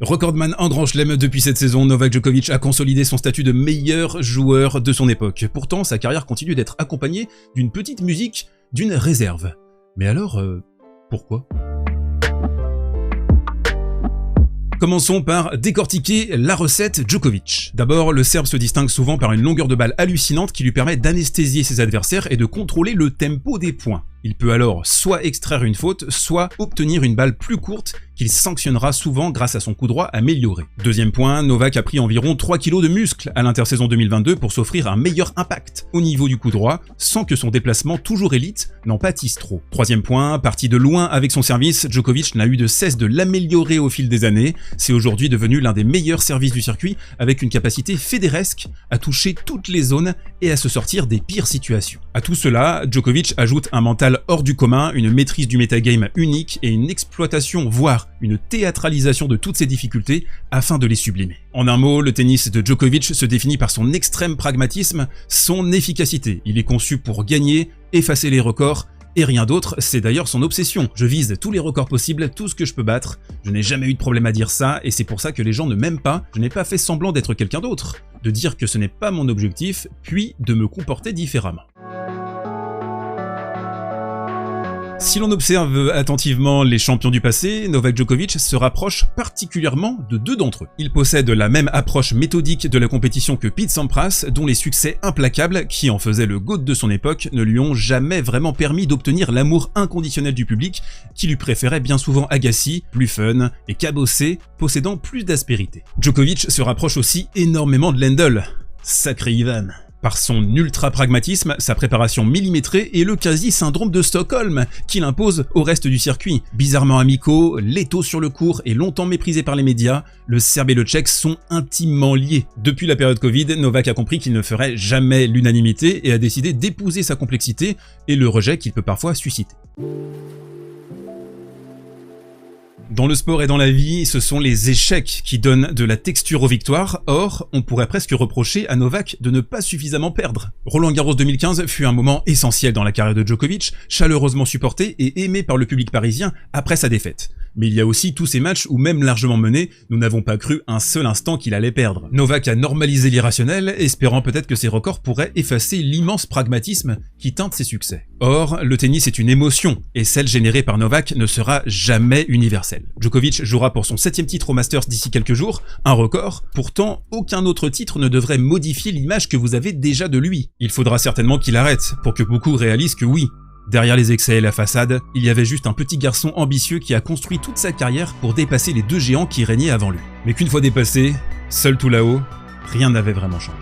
Recordman en Grand Chelem depuis cette saison, Novak Djokovic a consolidé son statut de meilleur joueur de son époque. Pourtant, sa carrière continue d'être accompagnée d'une petite musique, d'une réserve. Mais alors, pourquoi ? Commençons par décortiquer la recette Djokovic. D'abord, le Serbe se distingue souvent par une longueur de balle hallucinante qui lui permet d'anesthésier ses adversaires et de contrôler le tempo des points. Il peut alors soit extraire une faute, soit obtenir une balle plus courte qu'il sanctionnera souvent grâce à son coup droit amélioré. Deuxième point, Novak a pris environ 3 kg de muscles à l'intersaison 2022 pour s'offrir un meilleur impact au niveau du coup droit, sans que son déplacement toujours élite n'en pâtisse trop. Troisième point, parti de loin avec son service, Djokovic n'a eu de cesse de l'améliorer au fil des années. C'est aujourd'hui devenu l'un des meilleurs services du circuit avec une capacité fédéresque à toucher toutes les zones et à se sortir des pires situations. À tout cela, Djokovic ajoute un mental hors du commun, une maîtrise du metagame unique et une exploitation, voire une théâtralisation de toutes ces difficultés afin de les sublimer. En un mot, le tennis de Djokovic se définit par son extrême pragmatisme, son efficacité. Il est conçu pour gagner, effacer les records, et rien d'autre, c'est d'ailleurs son obsession. Je vise tous les records possibles, tout ce que je peux battre. Je n'ai jamais eu de problème à dire ça, et c'est pour ça que les gens ne m'aiment pas. Je n'ai pas fait semblant d'être quelqu'un d'autre, de dire que ce n'est pas mon objectif, puis de me comporter différemment. Si l'on observe attentivement les champions du passé, Novak Djokovic se rapproche particulièrement de deux d'entre eux. Il possède la même approche méthodique de la compétition que Pete Sampras, dont les succès implacables, qui en faisaient le GOAT de son époque, ne lui ont jamais vraiment permis d'obtenir l'amour inconditionnel du public, qui lui préférait bien souvent Agassi, plus fun et cabossé, possédant plus d'aspérité. Djokovic se rapproche aussi énormément de Lendl. Sacré Ivan. Par son ultra-pragmatisme, sa préparation millimétrée et le quasi-syndrome de Stockholm qu'il impose au reste du circuit. Bizarrement amicaux, létaux sur le court et longtemps méprisés par les médias, le Serbe et le Tchèque sont intimement liés. Depuis la période Covid, Novak a compris qu'il ne ferait jamais l'unanimité et a décidé d'épouser sa complexité et le rejet qu'il peut parfois susciter. Dans le sport et dans la vie, ce sont les échecs qui donnent de la texture aux victoires, or, on pourrait presque reprocher à Novak de ne pas suffisamment perdre. Roland-Garros 2015 fut un moment essentiel dans la carrière de Djokovic, chaleureusement supporté et aimé par le public parisien après sa défaite. Mais il y a aussi tous ces matchs où même largement menés, nous n'avons pas cru un seul instant qu'il allait perdre. Novak a normalisé l'irrationnel, espérant peut-être que ses records pourraient effacer l'immense pragmatisme qui teinte ses succès. Or, le tennis est une émotion, et celle générée par Novak ne sera jamais universelle. Djokovic jouera pour son 7e titre au Masters d'ici quelques jours, un record. Pourtant, aucun autre titre ne devrait modifier l'image que vous avez déjà de lui. Il faudra certainement qu'il arrête, pour que beaucoup réalisent que oui, derrière les excès et la façade, il y avait juste un petit garçon ambitieux qui a construit toute sa carrière pour dépasser les deux géants qui régnaient avant lui. Mais qu'une fois dépassé, seul tout là-haut, rien n'avait vraiment changé.